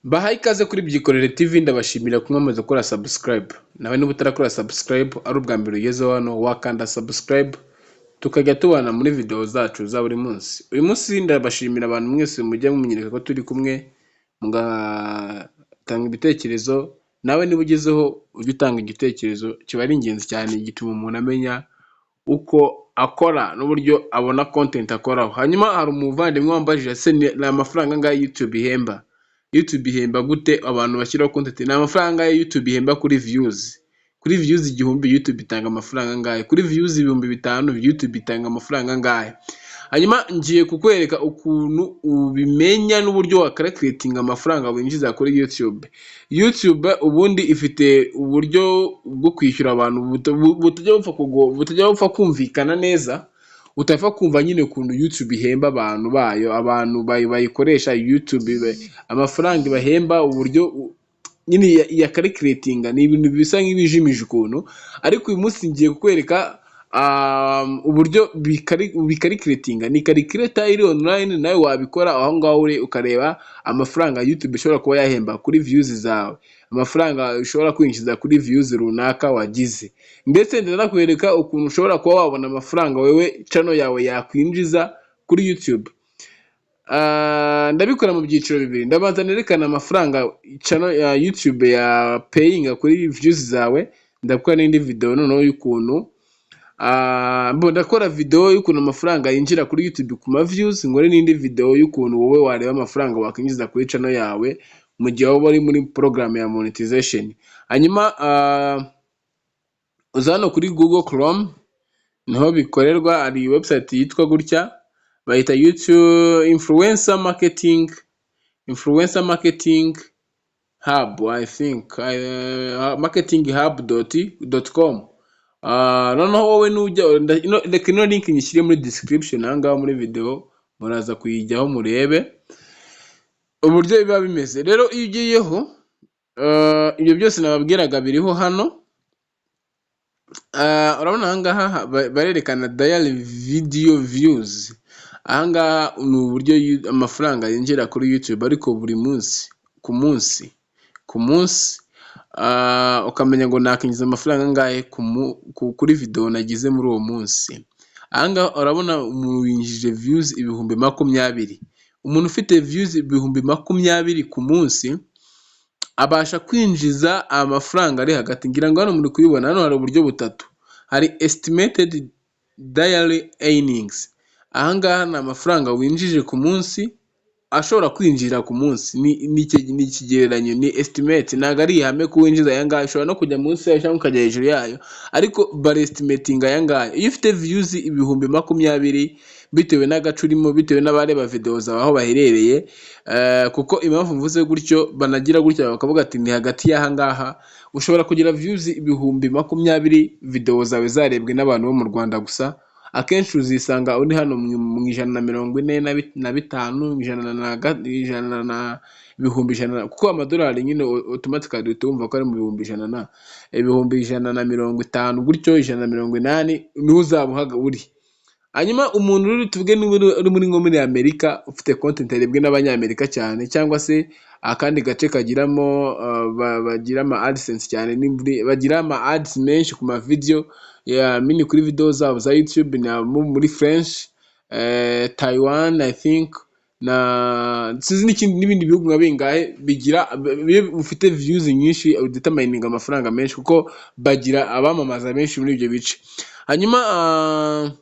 Bahaye ikaze kuri Byikorere TV, ndabashimira ko mwamaze gukora subscribe. Nawe niba utarakora subscribe ari ubwa mbere ugezeho hano, wakanda subscribe tukajya tubana muri video zacu za buri munsi. Uyu munsi ndabashimira abantu mwese mujya mumenyereka ko turi kumwe, mugatanga ibitekerezo. Nawe niba ugezeho ujye utanga igitekerezo, kiba ari ingenzi cyane, gituma umuntu amenya uko akora n'uburyo abona content akoraho. Hanyuma hari umuvandimwe wambajije ase ni amafaranga angahe YouTube ihemba. YouTube ihemba gute abantu bashyiraho content? Ni amafaranga ya YouTube ihemba kuri views. Kuri views 1000 YouTube itanga amafaranga angahe? Kuri views 5000 YouTube itanga amafaranga angahe? Hanyuma ngiye kukwereka ukuntu ubimenya n'uburyo wa calculating amafaranga winjiza kuri YouTube. YouTube ubundi ifite uburyo bwo kwishyura abantu butajya bupfa kumvikana neza. Utapfa kumva nyine ukuntu YouTube ihemba abantu bayo, abantu bayikoresha YouTube amafaranga bahemba, uburyo nyine ya calculating ni ibintu bisa nk'ibijimije ukuntu. Ariko uyu munsi ngiye kukwereka uburyo bikalculating. Ni calculator iri online, nawe wabikora aho ngaho uri ukareba amafaranga YouTube ishobora kuba yahemba kuri views zawe, amafaranga ushobora kwinjiza kuri views runaka wagize, ndetse ndakwereka ukuntu ushobora kuba wabona amafaranga wewe channel yawe yakwinjiza kuri YouTube. Ndabikora mu byiciro bibiri. Ndabanza nerekana amafaranga channel ya YouTube ya paying kuri views zawe, ndakora n'indi video noneho y'ukuntu ndakora video y'ukuntu amafaranga yinjira kuri YouTube ku ma views, ngore n'indi video y'ukuntu wowe wareba amafaranga wakwinjiza kuri channel yawe mu gihe waba uri muri program ya monetization. Hanyuma uzano kuri Google Chrome niho bikorerwa, ari website yitwa gutya, bayita YouTube influencer marketing hub, I think marketinghub.com. Noneho wowe nujya reka ino link nyishyire muri description ahangaha muri video, muraza kuyijyaho murebe uburyo biba bimeze. Rero iyo ugiyeho ibyo byose nababwiraga biriho hano. Urabona ahangaha barerekana daily video views. Ahangaha ni uburyo amafaranga yinjira kuri YouTube ariko buri munsi ku munsi ukamenya ngo nakinjiza amafaranga angahe kuri video nagize muri uwo munsi. Ahangaha urabona umuntu winjije views 20,000. Umuntu ufite views 20,000 ku munsi abasha kwinjiza amafaranga ari hagati, ngira ngo hano muri kuyibona, hano hari uburyo butatu. Hari estimated daily earnings. Ahangaha ni amafaranga winjije ku munsi ashobora kwinjira ku munsi, ni ikigereranyo, ni estimate, ntago ari ihame ko winjiza ayangahe. Ushobora no kujya munsi yayo cyangwa ukajya hejuru yayo, ariko bare estimating ayangahe. Iyo ufite views 20,000 bitewe n'agace urimo, bitewe n'abareba video zawe aho baherereye, kuko impamvu mvuze gutyo banagira gutya bakavuga ati ni hagati y'ahangaha, ushobora kugira views 20,000 video zawe zarebwe n'abantu bo mu Rwanda gusa. Akenshi uzisanga uri hano mu 145, 100,000, kuko amadolari nyine automatically tumva ko ari mu 100,000, 150 gutyo 180 niho uzabuhaga uri. Hanyuma umuntu uri tuvuge uri muri muri Amerika, ufite content yarebwe n'abanyamerika cyane, cyangwa se akandi gace kagiramo bagira ama AdSense cyane, bagira ama ads menshi ku ma video ya mini kuri video zabo za YouTube, na muri French, Taiwan I think, na sizi n'ibindi bihugu nka bingahe bigira ufite views nyinshi determining amafaranga menshi, kuko bagira abamamaza benshi muri ibyo bice. Hanyuma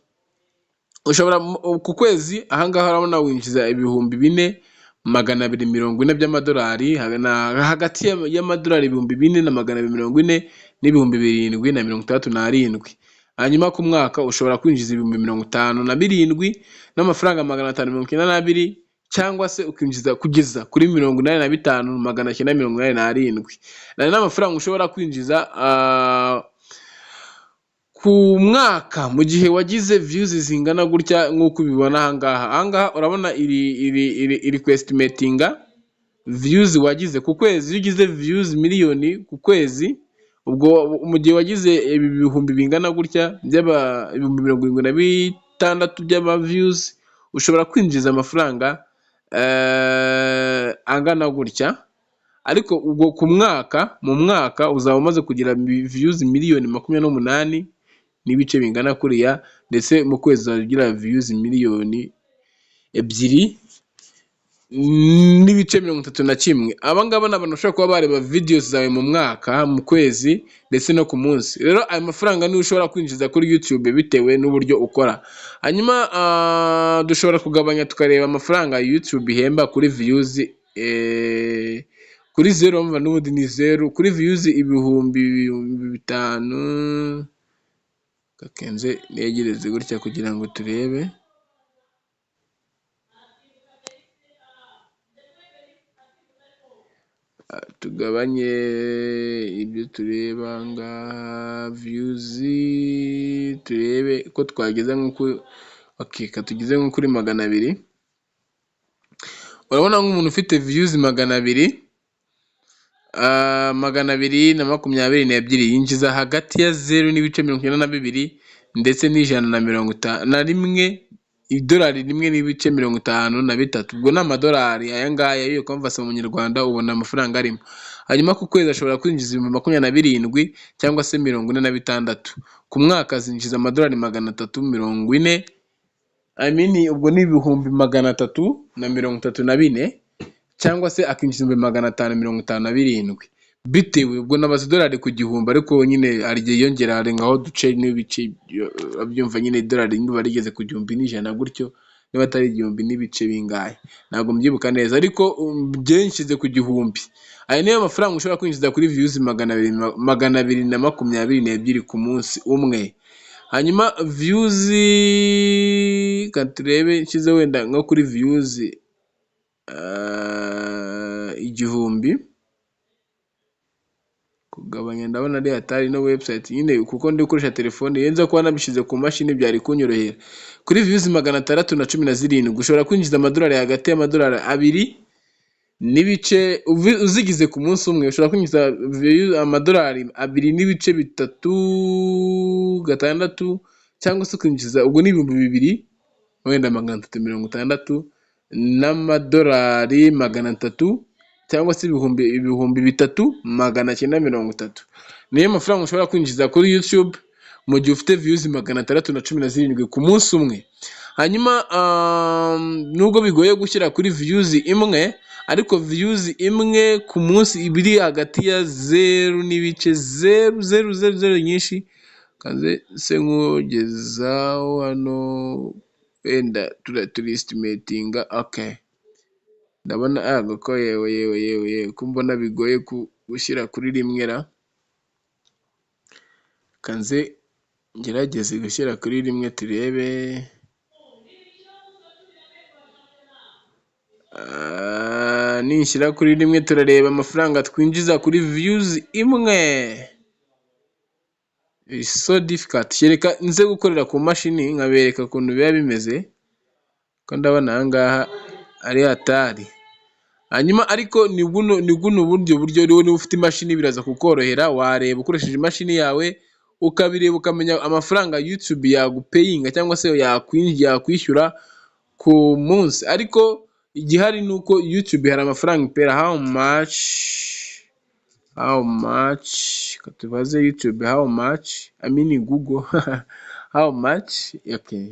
ushobora ku kwezi ahangaha urabona winjiza 4,240 by'amadolari, hagati y'amadolari 4,240 n'ibihumbi 737. Ku mwaka ushobora kwinjiza 57,000 n'amafaranga 592, cyangwa se ukinjiza kugeza kuri 85,987. N'amafaranga ushobora kwinjiza ku mwaka mu gihe wagize views zingana gutya nk'uko ubibona ahangaha. Ahangaha urabona iri estimating views wagize ku kwezi. Iyo ugize views miliyoni ku kwezi, ubwo mu gihe wagize ibihumbi bingana gutya by'aba 76 by'aba views, ushobora kwinjiza amafaranga angana gutya. ariko ubwo mu mwaka uzaba umaze kugira views miliyoni 28 n'ibice bingana kuriya, ndetse mu kwezi uzaba ugira views miliyoni 2 n'ibice 31. Aba ngaba ni abantu bashobora kuba bareba videos zawe mu mwaka, mu kwezi, ndetse no ku munsi. Rero ayo mafaranga niyo ushobora kwinjiza kuri YouTube bitewe n'uburyo ukora. Hanyuma dushobora kugabanya tukareba amafaranga YouTube ihemba kuri views kuri 0, umva n'ubundi ni 0 kuri views ibihumbi 5. Kakenze negereze gutya kugira ngo turebe. Tugabanye ibyo tureba nga views, turebe ko twageza nko tugeze nko kuri 200. Urabona nk'umuntu ufite views 200, 222 yinjiza hagati ya 0 n'ibice 92 ndetse $151, idolari rimwe n'ibice 53. Ubwo ni amadolari aya ngaya, iyo converse mu Nyarwanda ubona amafaranga arimo. Hanyuma ku kwezi ashobora kwinjiza 27 cyangwa se 46. Ku mwaka zinjiza amadolari 340. Ubwo ni ibihumbi 334 cyangwa se akinjiza 557 bitewe, ubwo nabaza dolari ku gihumbi, ariko nyine hari igihe yongera arengaho duce n'ibice, abyumva nyine dolari niba rigeze ku 1,100 gutyo, niba atari 1,000 n'ibice bingahe ntabwo mbyibuka neza, ariko byenshyize ku gihumbi. Aya niyo mafaranga ushobora kwinjiza kuri views 222 ku munsi umwe. Hanyuma views katurebe nshyize wenda nko kuri views 1000, kugabanya ndabona ari hatari no website nyine, kuko ndi gukoresha telefone, yenza kuba nabishize ku mashini byari kunyorohera. Kuri views 617 ushobora kwinjiza amadolari hagati y'amadolari 2 n'ibice, uzigize ku munsi umwe ushobora kwinjiza amadolari 2 n'ibice 3.6, cyangwa se kwinjiza ubwo ni 2,000 wenda 360 n'amadolari 300, cyangwa se ibihumbi 3,930. Niyo mafaranga ushobora kwinjiza kuri YouTube mu gihe ufite views 617 ku munsi umwe. Hanyuma nubwo bigoye gushyira kuri views imwe, ariko views imwe ku munsi ibiri hagati ya 0 n'ibice 000 nyinshi, kaze se nkugezaho hano wenda turi estimatinga. Okay, ndabona ko yewe ko mbona bigoye gushyira kuri rimwe ra, kanze ngerageze gushyira kuri rimwe turebe. Nishyira kuri rimwe turareba amafaranga twinjiza kuri views imwe. It's so difficult. Shyereka nze gukorera ku mashini nkabereka ukuntu biba bimeze, ko ndabona aha ngaha ari hatari. Hanyuma ariko ni buno buryo rero niba ufite imashini biraza kukorohera, wareba ukoresheje imashini yawe ukabireba ukamenya amafaranga YouTube yagupayinga cyangwa se yakwishyura ku munsi. Ariko igihari nuko YouTube hari amafaranga ipera. How much katubaze YouTube how much, Google how much. Okay,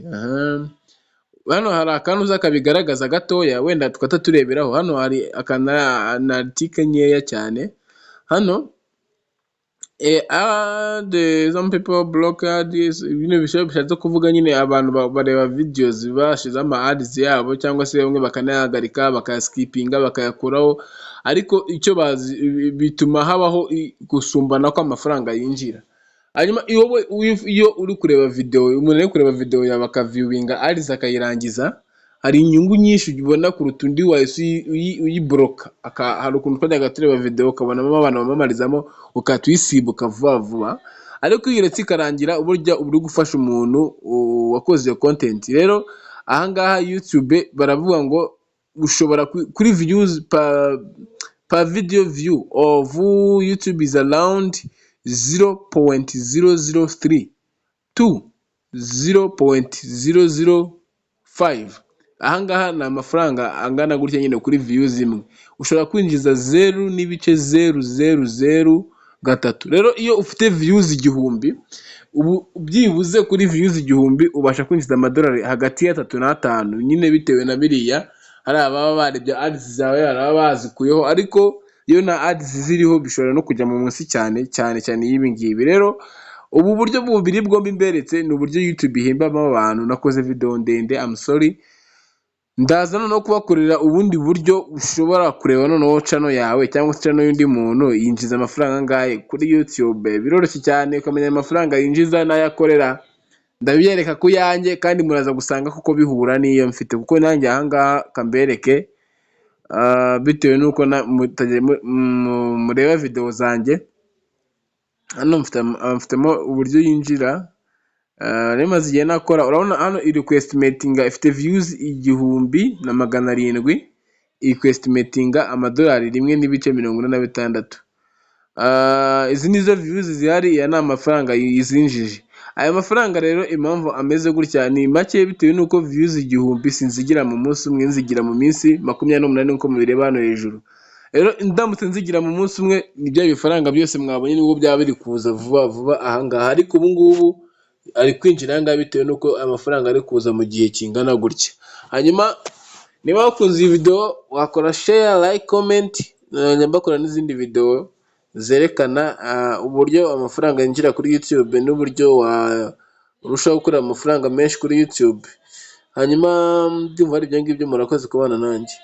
hano hari akantu uza kabigaragaza gatoya, wenda tukata tureberaho. Hano hari article nkeya cyane. Hano some people block ads, ibintu bishatse kuvuga nyine abantu bareba videos bashize ama ads yabo, cyangwa se bamwe bakanayahagarika bakayaskipinga bakayakuraho, ariko icyo bituma habaho gusumbana kw'amafaranga yinjira. Hanyuma iyo uri kureba video, umuntu ari kureba video yawe akaviewinga ads akayirangiza, hari inyungu nyinshi ubona kuruta undi wahise uyibloka. Hari ukuntu twajyaga tureba video ukabonamo abantu bamamarizamo ukatuyisibuka vuba, ariko iyo uretse ikarangira uburyo uri gufasha umuntu wakoze iyo content. Rero ahangaha YouTube baravuga ngo ushobora kuri views per video view of YouTube is around 0.003 to 0.005 ahangaha ni amafaranga angana gutya nyine kuri views imwe, ushobora kwinjiza 0,0003. rero iyo ufite views igihumbi, ubu byibuze kuri views igihumbi ubasha kwinjiza amadolari hagati ya 3 na 5, nyine bitewe na biriya. Hari ababa barebye ads zawe, hari ababa bazikuyeho, ariko iyo na ads ziriho bishobora no kujya mu munsi cyane cyane cyane y'ibi ngibi. Rero ubu buryo bubiri bwombi mberetse ni uburyo YouTube ihembamo abantu. Nakoze video ndende, I'm sorry. Ndaza noneho kubakorera ubundi buryo ushobora kureba noneho channel yawe cyangwa se channel y'undi muntu yinjiza amafaranga angahe kuri YouTube. Biroroshye cyane ukamenya amafaranga yinjiza n'ayakorera. Ndabiyereka ku yanjye kandi muraza gusanga kuko bihura n'iyo mfite, kuko nanjye ahangaha kambereke bitewe nuko mureba video zanjye. Hano mfitemo uburyo yinjira. Rero maze igihe nakora, urabona hano iri kwestimatinga, ifite views 1700, iri kwestimatinga amadolari 1.46. Izi nizo views zihari, ya ni amafaranga izinjije. Aya mafaranga rero impamvu ameze gutya ni make bitewe nuko views igihumbi sinzigira mu munsi umwe, nzigira mu minsi 28 nkuko mubireba hano hejuru. Rero ndamutse nzigira mu munsi umwe, nibyo bifaranga byose mwabonye nibwo byaba biri kuza vuba vuba ahangaha. Ariko ubu ngubu ari kwinjira ahangaha bitewe nuko amafaranga ari kuza mu gihe kingana gutya. Hanyuma niba wakunze iyi video wakora share, like, comment. Nyambakora n'izindi video zerekana uburyo amafaranga yinjira kuri YouTube n'uburyo urushaho gukora amafaranga menshi kuri YouTube. Hanyuma byumva ari ibyo ngibyo, murakoze kubana nanjye.